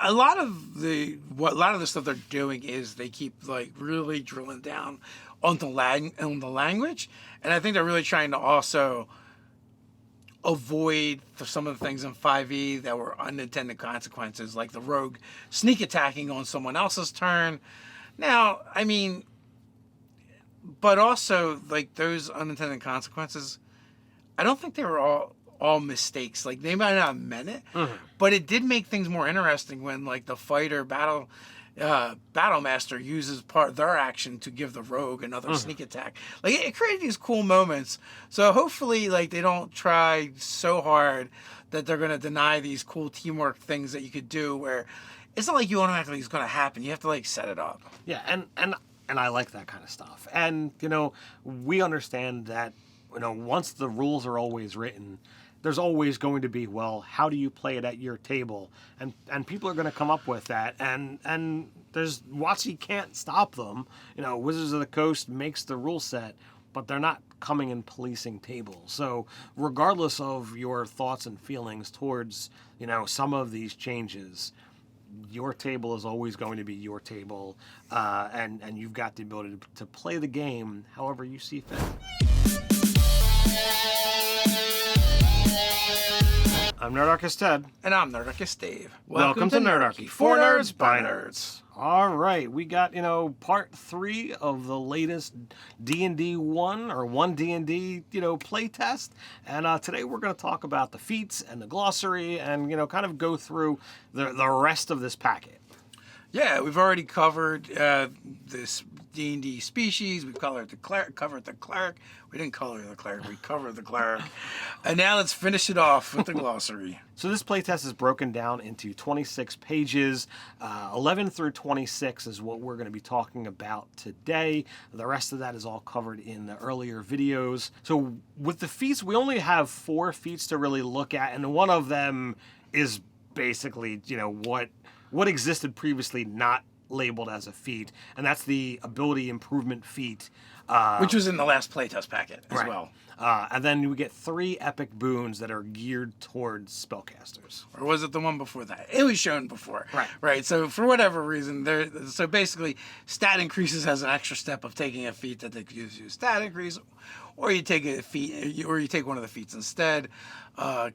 a lot of the stuff they're doing is they keep like really drilling down on the language, and I think they're really trying to also avoid some of the things in 5e that were unintended consequences, like the rogue sneak attacking on someone else's turn. Now, I mean, but also like those unintended consequences, I don't think they were all mistakes. Like they might not have meant it, but it did make things more interesting when like the fighter battle master uses part of their action to give the rogue another sneak attack. Like it created these cool moments. So hopefully like they don't try so hard that they're going to deny these cool teamwork things that you could do where it's not like you automatically is going to happen. You have to like set it up. Yeah, and I like that kind of stuff. And we understand that once the rules are always written, there's always going to be, well, how do you play it at your table? And people are going to come up with that. And there's WotC can't stop them. Wizards of the Coast makes the rule set, but they're not coming and policing tables. So regardless of your thoughts and feelings towards, some of these changes, your table is always going to be your table. And you've got the ability to play the game however you see fit. I'm Nerdarchy Ted. And I'm Nerdarchy Dave. Welcome to Nerdarchy. For Nerds, by Nerds. All right, we got, part 3 of the latest D&D 1 or 1 D&D, playtest. And today we're going to talk about the feats and the glossary and, kind of go through the rest of this packet. Yeah, we've already covered this D&D species. We've covered the cleric. We didn't color the cleric. We covered the cleric. And now let's finish it off with the glossary. So this playtest is broken down into 26 pages. 11 through 26 is what we're going to be talking about today. The rest of that is all covered in the earlier videos. So with the feats, we only have 4 feats to really look at, and one of them is basically, what existed previously not labeled as a feat, and that's the ability improvement feat. Which was in the last playtest packet as well. And then we get 3 epic boons that are geared towards spellcasters. Or was it the one before that? It was shown before. Right. So for whatever reason, so basically stat increases has an extra step of taking a feat that gives you a stat increase, or you take a feat, or you take one of the feats instead.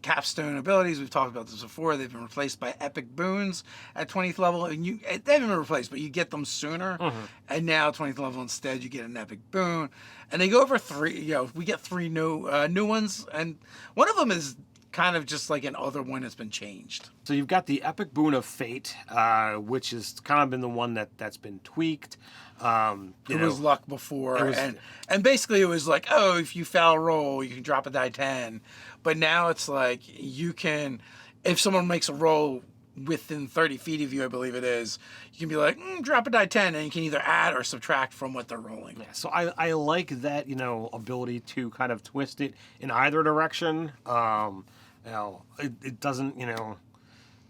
Capstone abilities, we've talked about this before. They've been replaced by epic boons at 20th level, and they haven't been replaced, but you get them sooner. And now 20th level instead, you get an epic boon, and they go over 3. We get 3 new ones, and one of them is kind of just like an other one that's been changed. So you've got the epic boon of fate, which has kind of been the one that's been tweaked. It was luck before, and basically it was like, oh, if you foul roll, you can drop a die 10. But now it's like you can, if someone makes a roll within 30 feet of you, I believe it is, you can be like, drop a die 10, and you can either add or subtract from what they're rolling. Yeah, so I like that, ability to kind of twist it in either direction. It doesn't,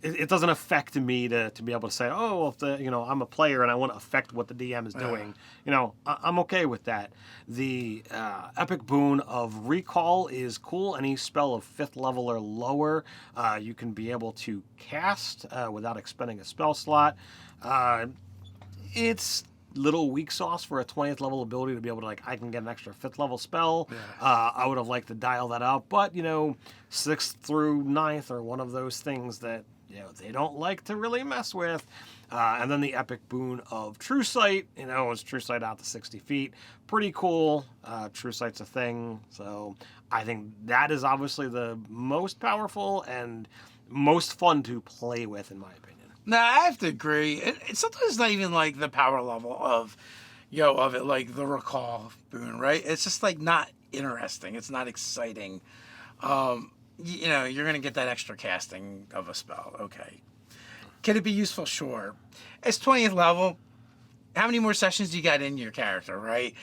it doesn't affect me to be able to say, oh, if I'm a player and I want to affect what the DM is doing, I'm okay with that. The epic boon of recall is cool. Any spell of 5th level or lower, you can be able to cast without expending a spell slot. It's little weak sauce for a 20th level ability to be able to, I can get an extra 5th level spell. I would have liked to dial that up, but 6th through 9th are one of those things that they don't like to really mess with. And then the epic boon of True Sight, is True Sight out to 60 feet. Pretty cool. True Sight's a thing. So I think that is obviously the most powerful and most fun to play with, in my opinion. No, I have to agree. It's sometimes not even like the power level of it, like the recall boon, right? It's just like not interesting. It's not exciting. You're going to get that extra casting of a spell. Okay. Can it be useful? Sure. It's 20th level. How many more sessions do you got in your character, right?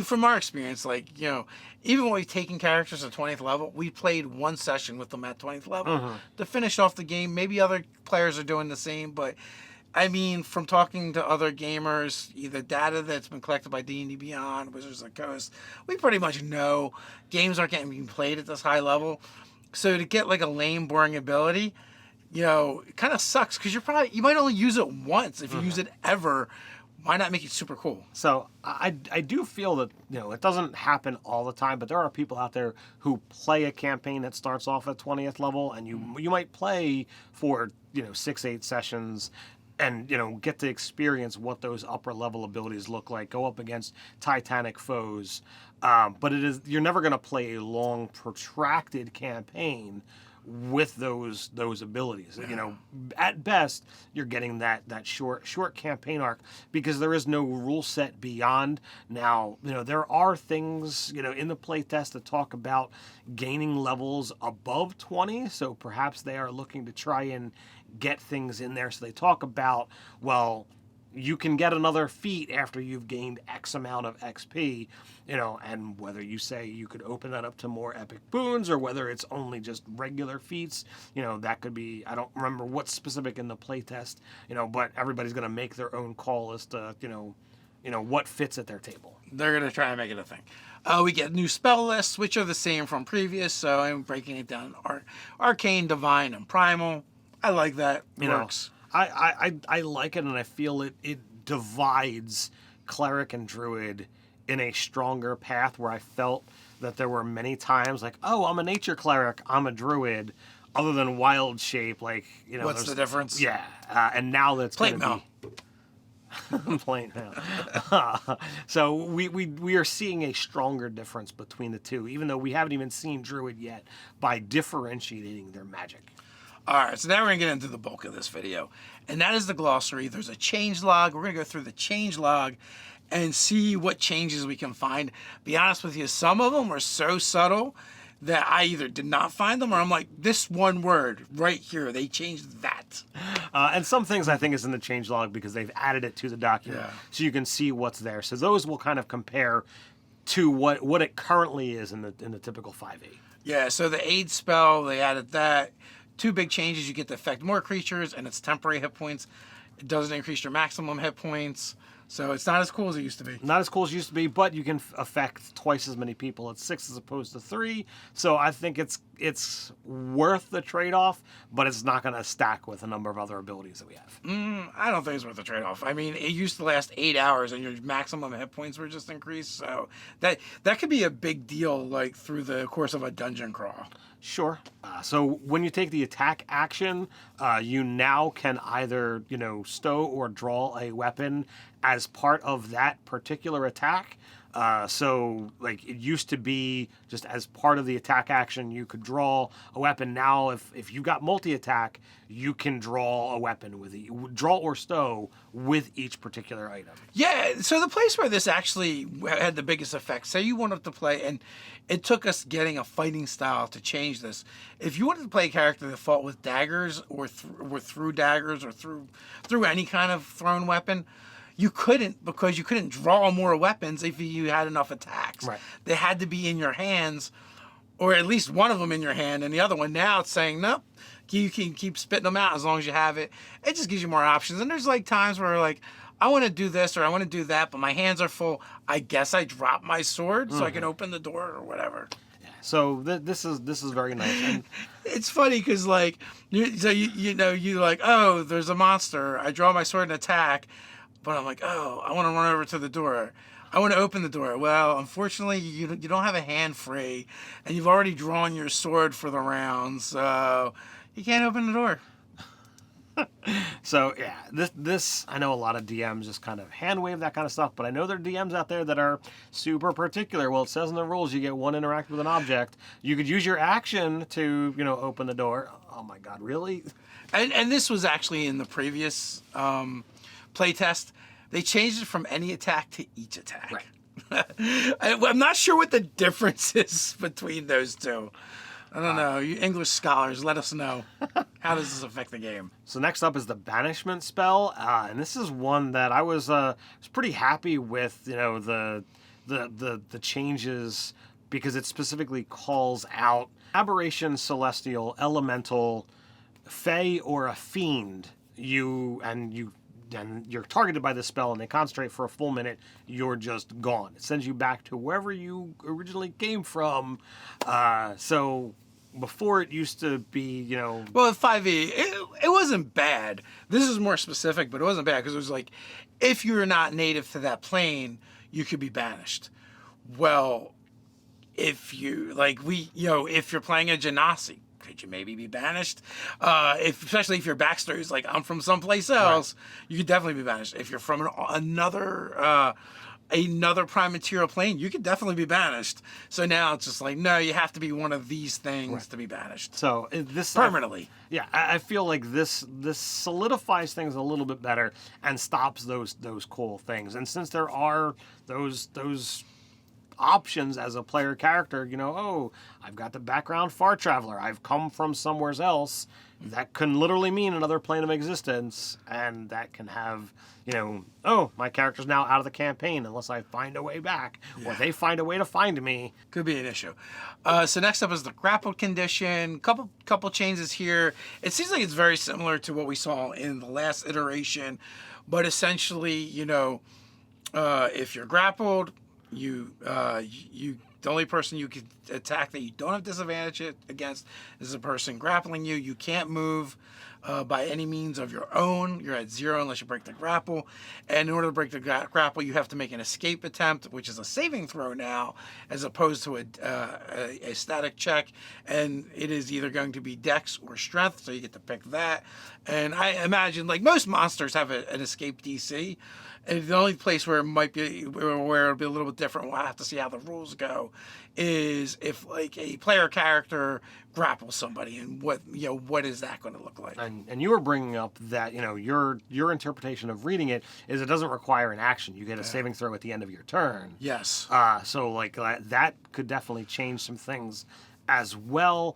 From our experience, even when we've taken characters at 20th level, we played 1 session with them at 20th level to finish off the game. Maybe other players are doing the same, but from talking to other gamers, either data that's been collected by D&D Beyond, Wizards of the Coast, we pretty much know games aren't getting played at this high level. So to get a lame, boring ability, you know, it kind of sucks because you might only use it once. If you use it ever, why not make it super cool? So I do feel that, you know, it doesn't happen all the time, but there are people out there who play a campaign that starts off at 20th level, and you might play for, you know, 6-8 sessions and, you know, get to experience what those upper level abilities look like, go up against titanic foes. But you're never going to play a long, protracted campaign with those abilities. You know, at best, you're getting that short campaign arc because there is no rule set beyond. Now, you know, there are things, you know, in the playtest that talk about gaining levels above 20, so perhaps they are looking to try and get things in there. So they talk about, well, you can get another feat after you've gained X amount of XP, you know, and whether you say you could open that up to more epic boons or whether it's only just regular feats, you know, that could be, I don't remember what's specific in the playtest, you know, but everybody's going to make their own call as to, you know, what fits at their table. They're going to try and make it a thing. We get new spell lists, which are the same from previous, so I'm breaking it down. Arcane, Divine, and Primal. I like that. It works. I like it, and I feel it divides cleric and druid in a stronger path where I felt that there were many times like, oh, I'm a nature cleric, I'm a druid, other than wild shape, like, you know. What's the difference? Yeah, and now that's Plate going to be plain now. So we are seeing a stronger difference between the two, even though we haven't even seen druid yet, by differentiating their magic. All right, so now we're going to get into the bulk of this video, and that is the glossary. There's a change log. We're going to go through the change log and see what changes we can find. Be honest with you, some of them are so subtle that I either did not find them or I'm like, this one word right here, they changed that. And some things I think is in the change log because they've added it to the document so you can see what's there. So those will kind of compare to what it currently is in the typical 5e. Yeah, so the aid spell, they added that. Two big changes: you get to affect more creatures, and it's temporary hit points. It doesn't increase your maximum hit points, so it's not as cool as it used to be. Not as cool as it used to be, but you can affect twice as many people at 6 as opposed to 3. So I think it's worth the trade-off, but it's not going to stack with a number of other abilities that we have. I don't think it's worth the trade-off. I mean, it used to last 8 hours, and your maximum hit points were just increased, so that could be a big deal, like through the course of a dungeon crawl. Sure. So when you take the attack action, you now can either, you know, stow or draw a weapon as part of that particular attack. So, like, it used to be just as part of the attack action, you could draw a weapon. Now, if you got multi-attack, you can draw a weapon draw or stow with each particular item. Yeah, so the place where this actually had the biggest effect, say you wanted to play, and it took us getting a fighting style to change this. If you wanted to play a character that fought with daggers or through daggers or through any kind of thrown weapon, you couldn't, because you couldn't draw more weapons if you had enough attacks. Right. They had to be in your hands, or at least one of them in your hand, and the other one now it's saying, nope, you can keep spitting them out as long as you have it. It just gives you more options. And there's like times where like, I want to do this or I want to do that, but my hands are full. I guess I drop my sword so I can open the door or whatever. So this is very nice. And it's funny because like, you know, you like, oh, there's a monster. I draw my sword and attack. But I'm like, oh, I want to run over to the door. I want to open the door. Well, unfortunately, you don't have a hand free, and you've already drawn your sword for the round, so you can't open the door. So, yeah, this I know a lot of DMs just kind of hand wave that kind of stuff, but I know there are DMs out there that are super particular. Well, it says in the rules you get one interact with an object. You could use your action to, you know, open the door. Oh, my God, really? And this was actually in the previous playtest. They changed it from any attack to each attack. Right. I'm not sure what the difference is between those two. I don't know. You English scholars, let us know. How does this affect the game? So next up is the banishment spell, and this is one that I was pretty happy with. You know, the changes, because it specifically calls out aberration, celestial, elemental, fey, or a fiend. And you're targeted by this spell and they concentrate for a full minute, you're just gone. It sends you back to wherever you originally came from. So before it used to be, you know. Well, 5e, it wasn't bad. This is more specific, but it wasn't bad because it was like, if you're not native to that plane, you could be banished. Well, if you if you're playing a Genasi, could you maybe be banished? Especially if your backstory is like, I'm from someplace else, you could definitely be banished. If you're from another prime material plane, you could definitely be banished. So now it's just like, no, you have to be one of these things to be banished. So this permanently. I feel like this solidifies things a little bit better and stops those cool things. And since there are those options as a player character, you know, oh, I've got the background far traveler, I've come from somewhere else, that can literally mean another plane of existence, and that can have, you know, oh, my character's now out of the campaign unless I find a way back, or they find a way to find me. Could be an issue. So next up is the grappled condition. Couple changes here. It seems like it's very similar to what we saw in the last iteration, but essentially, you know, if you're grappled, the only person you can attack that you don't have disadvantage against is the person grappling you. You can't move by any means of your own. You're at 0 unless you break the grapple. And in order to break the grapple, you have to make an escape attempt, which is a saving throw now, as opposed to a static check. And it is either going to be Dex or Strength, so you get to pick that. And I imagine, like most monsters have an escape DC. And the only place where it might be, where it'll be a little bit different, we'll have to see how the rules go, is if like a player character grapples somebody, and what is that going to look like? And you were bringing up that, you know, your interpretation of reading it is it doesn't require an action. You get a saving throw at the end of your turn. Yes. So like that could definitely change some things as well.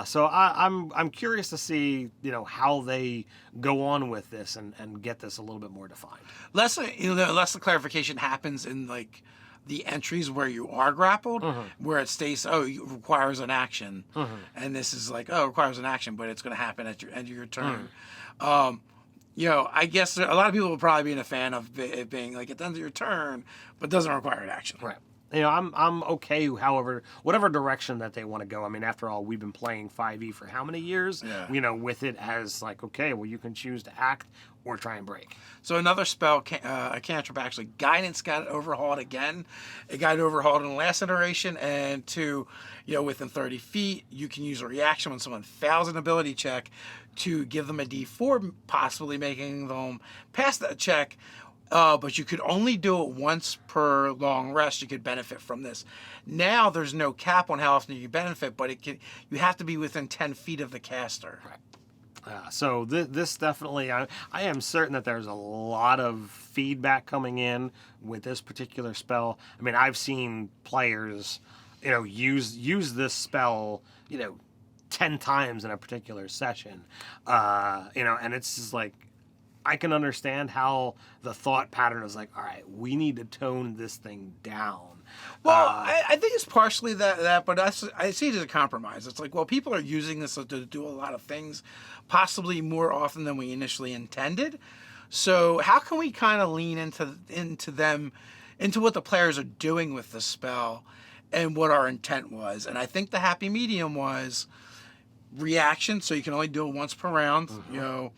So I'm curious to see, you know, how they go on with this and get this a little bit more defined. Less the clarification happens in like the entries where you are grappled, where it states, oh, it requires an action, and this is like, oh, it requires an action, but it's going to happen at your end of your turn. You know, I guess a lot of people will probably be a fan of it being like at the end of your turn, but doesn't require an action. Right. You know, I'm okay, however, whatever direction that they want to go. I mean, after all, we've been playing 5e for how many years? Yeah. You know, with it as like, okay, well, you can choose to act or try and break. So another spell, a cantrip, actually, Guidance got overhauled again. It got overhauled in the last iteration, and within 30 feet, you can use a reaction when someone fails an ability check to give them a D4, possibly making them pass that check. But you could only do it once per long rest. You could benefit from this. Now there's no cap on how often you benefit, but you have to be within 10 feet of the caster. Right. So this definitely, I am certain that there's a lot of feedback coming in with this particular spell. I mean, I've seen players, you know, use this spell, you know, 10 times in a particular session. And it's just like, I can understand how the thought pattern is like, all right, we need to tone this thing down. Well, I think it's partially that, but I see it as a compromise. It's like, well, people are using this to do a lot of things, possibly more often than we initially intended. So how can we kind of lean into what the players are doing with the spell and what our intent was? And I think the happy medium was reaction, so you can only do it once per round, you know,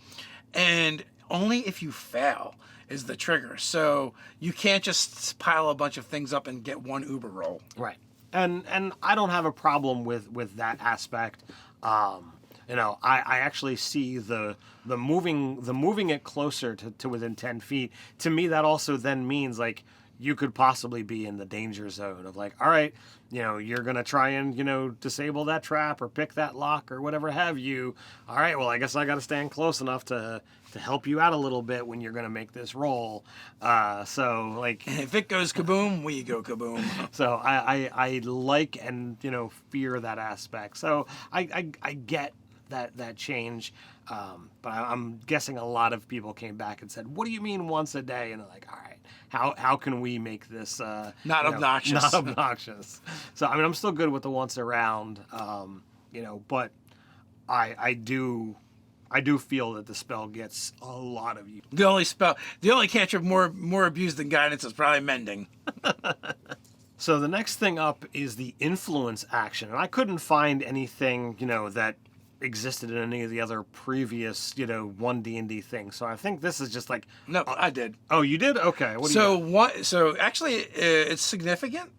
and only if you fail is the trigger. So you can't just pile a bunch of things up and get one Uber roll. Right. And I don't have a problem with that aspect. You know, I actually see the moving it closer to within 10 feet. To me, that also then means like you could possibly be in the danger zone of like, all right, you know, you're going to try and, you know, disable that trap or pick that lock or whatever have you. All right, well, I guess I got to stand close enough to help you out a little bit when you're going to make this roll. So, like... If it goes kaboom, we go kaboom. So I like and, you know, fear that aspect. So I get that change. But I'm guessing a lot of people came back and said, what do you mean once a day? And they're like, all right, how can we make this not obnoxious? Not obnoxious. So I mean, I'm still good with the once around, you know, but I do feel that the spell gets a lot of use. The only cantrip more abused than guidance is probably mending. So the next thing up is the influence action, and I couldn't find anything, that existed in any of the other previous, one D&D things. So I think this is just like, No, I did. oh, you did? Okay. What do So you got? one, so actually, it's significant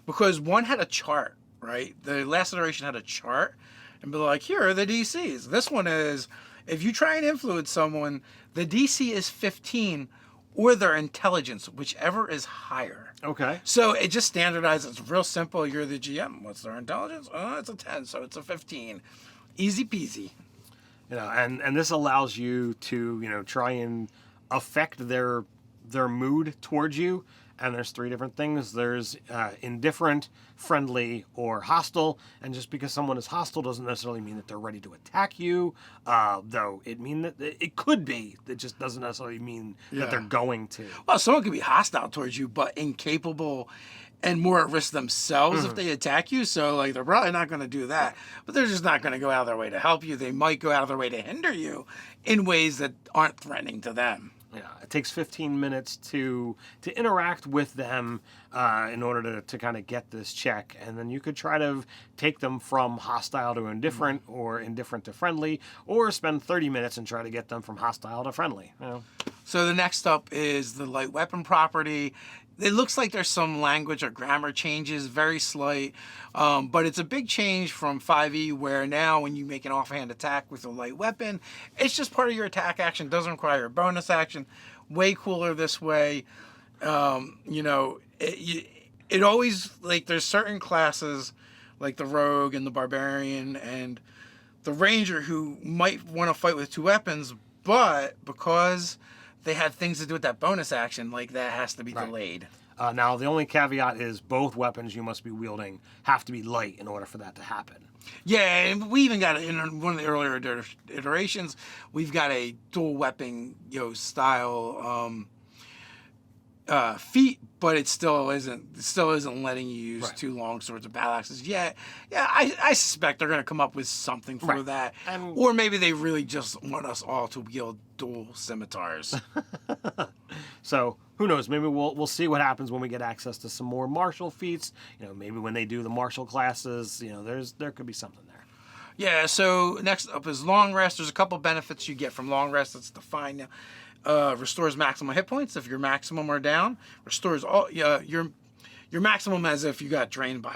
because one had a chart, right? The last iteration had a chart, and be like, here are the DCs. This one is, if you try and influence someone, the DC is 15, or their intelligence, whichever is higher. Okay. So it just standardizes. It's real simple. You're the GM. What's their intelligence? Oh, it's a 10, so it's a 15. Easy peasy. And this allows you to, try and affect their mood towards you. And there's 3 different things. There's indifferent, friendly, or hostile. And just because someone is hostile doesn't necessarily mean that they're ready to attack you. Though it could be. It just doesn't necessarily mean that they're going to. Well, someone could be hostile towards you, but incapable and more at risk themselves if they attack you. So, like, they're probably not going to do that. But they're just not going to go out of their way to help you. They might go out of their way to hinder you in ways that aren't threatening to them. Yeah, it takes 15 minutes to interact with them in order to kind of get this check. And then you could try to take them from hostile to indifferent or indifferent to friendly, or spend 30 minutes and try to get them from hostile to friendly. So the next up is the light weapon property. It looks like there's some language or grammar changes, very slight, but it's a big change from 5e, where now when you make an offhand attack with a light weapon, it's just part of your attack action, doesn't require a bonus action. Way cooler this way. It always, like, there's certain classes like the rogue and the barbarian and the ranger who might want to fight with 2 weapons, but because they had things to do with that bonus action, like, that has to be delayed. Now, the only caveat is both weapons you must be wielding have to be light in order for that to happen. Yeah, and we even got, in one of the earlier iterations, we've got a dual weapon, style feat, but it still isn't letting you use 2 long swords or battle axes yet. Yeah, I suspect they're going to come up with something for that. Or maybe they really just want us all to wield dual scimitars. So who knows? Maybe we'll see what happens when we get access to some more martial feats. Maybe when they do the martial classes, there could be something there. Yeah. So next up is long rest. There's a couple benefits you get from long rest. That's defined now. Restores maximum hit points if your maximum are down. Restores all your maximum, as if you got drained by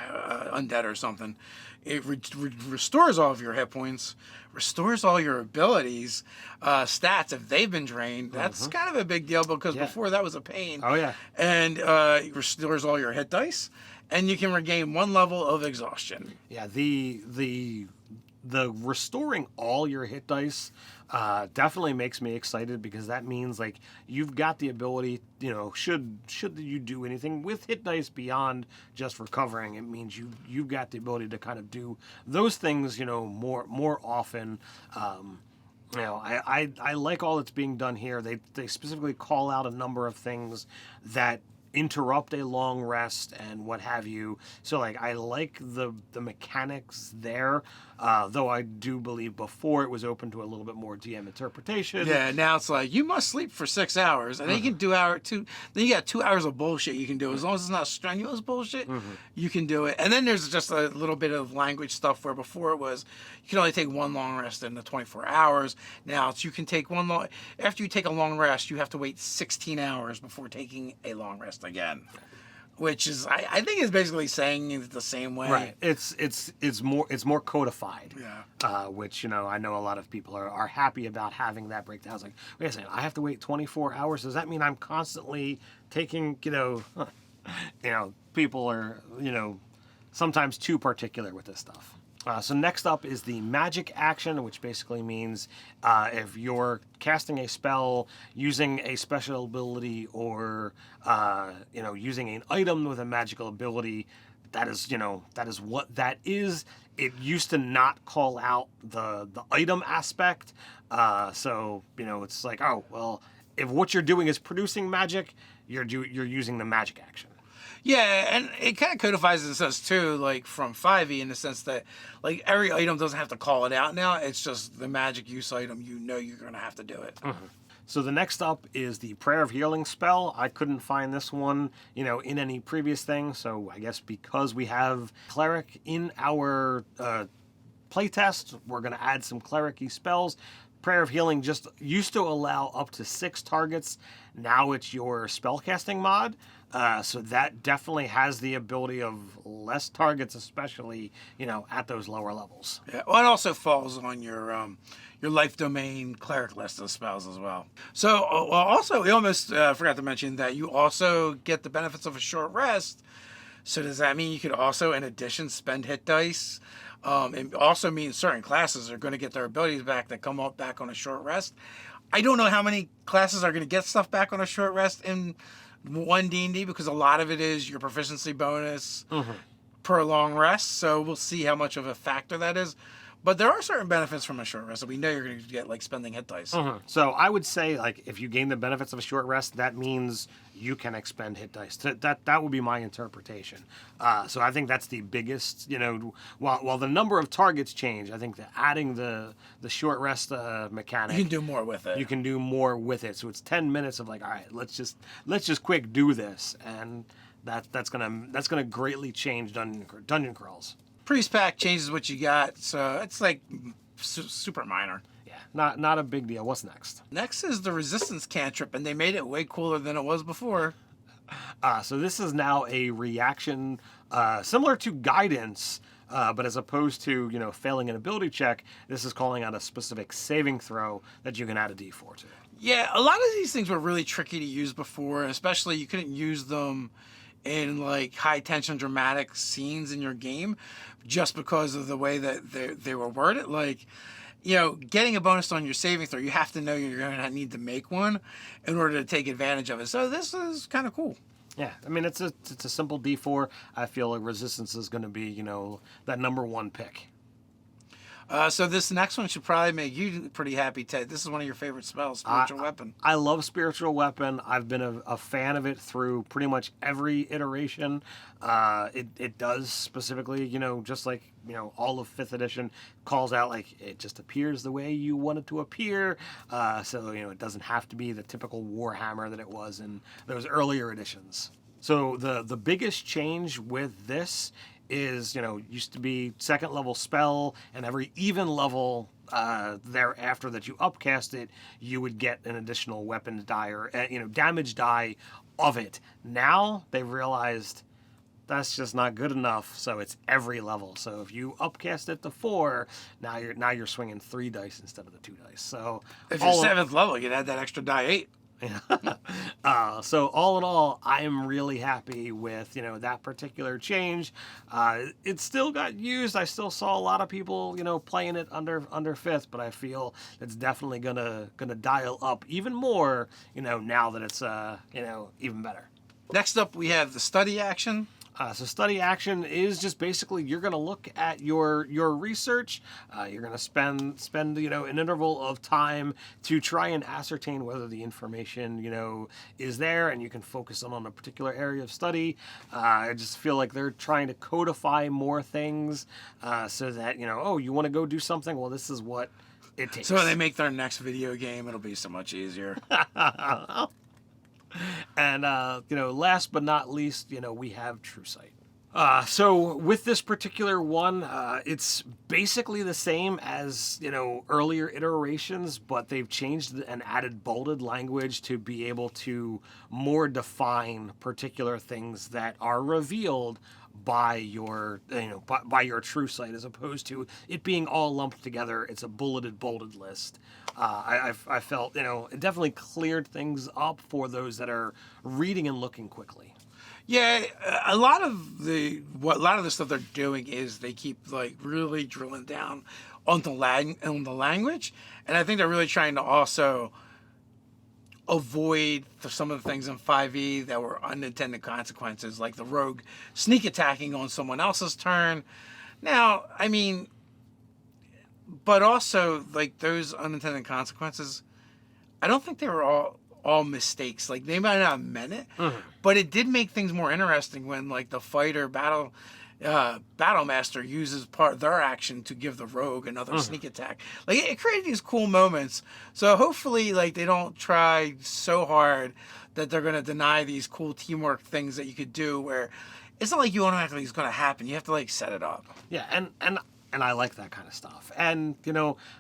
undead or something. It restores all of your hit points, restores all your abilities, stats if they've been drained. That's kind of a big deal because before that was a pain. Oh, yeah. And it restores all your hit dice, and you can regain 1 level of exhaustion. Yeah, the restoring all your hit dice definitely makes me excited, because that means, like, you've got the ability, should you do anything with hit dice beyond just recovering, it means you've got the ability to kind of do those things, more often. I like all that's being done here. They specifically call out a number of things that interrupt a long rest and what have you. So, like, I like the mechanics there, though I do believe before it was open to a little bit more DM interpretation. Yeah, now it's like, you must sleep for 6 hours, and then you can do then you got 2 hours of bullshit you can do. As long as it's not strenuous bullshit, you can do it. And then there's just a little bit of language stuff where before it was, you can only take 1 long rest in the 24 hours. Now you can take after you take a long rest, you have to wait 16 hours before taking a long rest again. Which is, I think, is basically saying it the same way. Right. It's more codified. Yeah. Which, I know a lot of people are happy about having that breakdown. It's like, wait a second, I have to wait 24 hours. Does that mean I'm constantly taking, people are, sometimes too particular with this stuff. So next up is the magic action, which basically means if you're casting a spell using a special ability or using an item with a magical ability, that is what that is. It used to not call out the item aspect, so it's like, oh well, if what you're doing is producing magic, you're using the magic action. Yeah, and it kind of codifies in a sense too, like from 5e, in the sense that, like, every item doesn't have to call it out now. It's just the magic use item. You're going to have to do it. So the next up is the Prayer of Healing spell. I couldn't find this one, in any previous thing. So I guess because we have cleric in our playtest, we're going to add some cleric-y spells. Prayer of Healing just used to allow up to 6 targets. Now it's your spellcasting mod. So that definitely has the ability of less targets, especially, at those lower levels. Yeah, well, it also falls on your life domain cleric list of spells as well. So also, we almost forgot to mention that you also get the benefits of a short rest. So does that mean you could also, in addition, spend hit dice? It also means certain classes are going to get their abilities back that come up back on a short rest. I don't know how many classes are going to get stuff back on a short rest in one D&D, because a lot of it is your proficiency bonus per long rest. So we'll see how much of a factor that is. But there are certain benefits from a short rest that we know you're going to get, like spending hit dice. So I would say, like, if you gain the benefits of a short rest, that means you can expend hit dice. That would be my interpretation. So I think that's the biggest, while the number of targets change, I think that adding the short rest mechanic, You can do more with it. you can do more with it. So it's 10 minutes of like, all right, let's just quick do this, and that's gonna greatly change dungeon crawls. Priest pack changes what you got, so it's like super minor. Yeah, not a big deal. What's next? Next is the resistance cantrip, and they made it way cooler than it was before. So this is now a reaction similar to guidance, but as opposed to failing an ability check, this is calling out a specific saving throw that you can add a D4 to. Yeah, a lot of these things were really tricky to use before, especially you couldn't use them in like high tension dramatic scenes in your game just because of the way that they were worded. Like, getting a bonus on your saving throw, you have to know you're going to need to make one in order to take advantage of it. So this is kind of cool. Yeah, I mean, it's a simple D4. I feel like resistance is going to be, that number one pick. So this next one should probably make you pretty happy, Ted. This is one of your favorite spells, Spiritual Weapon. I love Spiritual Weapon. I've been a fan of it through pretty much every iteration. It does specifically, just like, all of 5th edition calls out, like, it just appears the way you want it to appear. So, it doesn't have to be the typical Warhammer that it was in those earlier editions. So the biggest change with this is, used to be 2nd level spell, and every even level thereafter that you upcast it, you would get an additional weapon die or damage die of it. Now they've realized that's just not good enough, so it's every level. So if you upcast it to 4, now you're swinging 3 dice instead of the 2 dice. So if you're 7th level, you can add that extra die 8. So all in all, I'm really happy with that particular change. It still got used. I still saw a lot of people playing it under 5th, but I feel it's definitely gonna dial up even more now that it's even better. Next up, we have the study action. So study action is just basically you're going to look at your research. You're going to spend an interval of time to try and ascertain whether the information is there, and you can focus on a particular area of study. I just feel like they're trying to codify more things so that you want to go do something. Well, this is what it takes. So when they make their next video game, it'll be so much easier. And, last but not least, we have True Sight. So with this particular one, it's basically the same as, earlier iterations, but they've changed and added bolded language to be able to more define particular things that are revealed by your, by your True Sight, as opposed to it being all lumped together. It's a bolded list. I felt, it definitely cleared things up for those that are reading and looking quickly. Yeah, a lot of the stuff they're doing is they keep like really drilling down on the language, and I think they're really trying to also avoid some of the things in 5e that were unintended consequences, like the rogue sneak attacking on someone else's turn. Now, I mean, but also like those unintended consequences, I don't think they were all mistakes. Like they might not have meant it, but it did make things more interesting when like the fighter battle Battlemaster uses part of their action to give the rogue another sneak attack. Like it created these cool moments. So hopefully, like they don't try so hard that they're gonna deny these cool teamwork things that you could do. Where it's not like you automatically it's gonna happen. You have to like set it up. Yeah, and I like that kind of stuff. And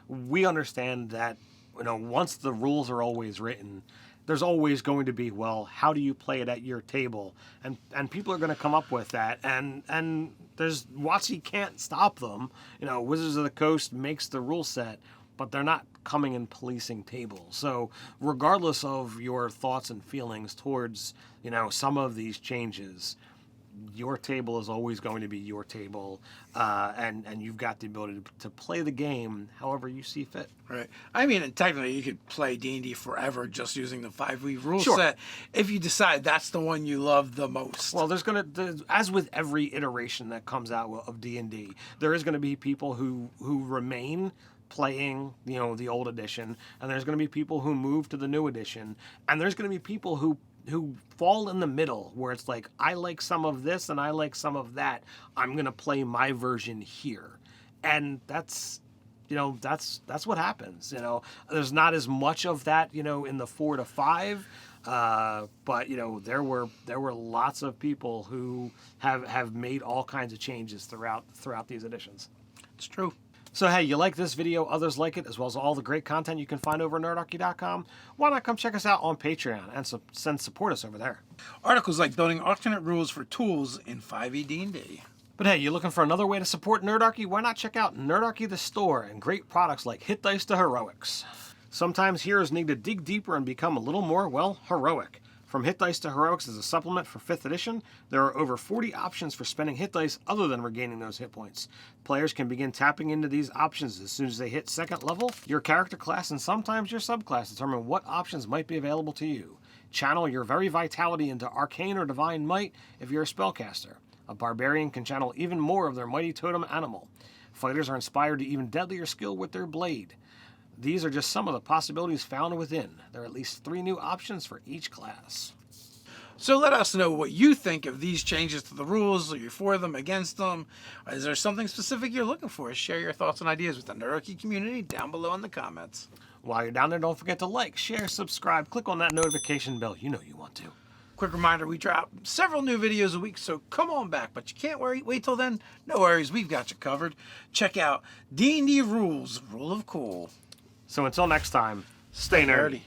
we understand that once the rules are always written, there's always going to be, well, how do you play it at your table? And people are going to come up with that. And there's WotC can't stop them. Wizards of the Coast makes the rule set, but they're not coming and policing tables. So regardless of your thoughts and feelings towards, some of these changes, your table is always going to be your table, and you've got the ability to play the game however you see fit. Right. I mean, and technically, you could play D&D forever just using the 5e rule Sure. set if you decide that's the one you love the most. Well, as with every iteration that comes out of D&D, there is going to be people who remain playing, the old edition, and there's going to be people who move to the new edition, and there's going to be people who fall in the middle where it's like, I like some of this and I like some of that. I'm going to play my version here. And that's what happens. There's not as much of that, in the 4 to 5. But there were lots of people who have made all kinds of changes throughout these editions. It's true. So hey, you like this video, others like it, as well as all the great content you can find over at nerdarchy.com, why not come check us out on Patreon and support us over there. Articles like building alternate rules for tools in 5e D&D. But hey, you looking for another way to support Nerdarchy? Why not check out Nerdarchy the Store and great products like Hit Dice to Heroics. Sometimes heroes need to dig deeper and become a little more, well, heroic. From Hit Dice to Heroics as a supplement for 5th edition, there are over 40 options for spending hit dice other than regaining those hit points. Players can begin tapping into these options as soon as they hit 2nd level. Your character class and sometimes your subclass determine what options might be available to you. Channel your very vitality into Arcane or Divine Might if you're a spellcaster. A barbarian can channel even more of their mighty totem animal. Fighters are inspired to even deadlier skill with their blade. These are just some of the possibilities found within. There are at least 3 new options for each class. So let us know what you think of these changes to the rules. Are you for them, against them? Is there something specific you're looking for? Share your thoughts and ideas with the Nerdarchy community down below in the comments. While you're down there, don't forget to like, share, subscribe, click on that notification bell. You know you want to. Quick reminder, we drop several new videos a week, so come on back. But you can't wait till then. No worries, we've got you covered. Check out D&D Rules, Rule of Cool. So until next time, stay nerdy.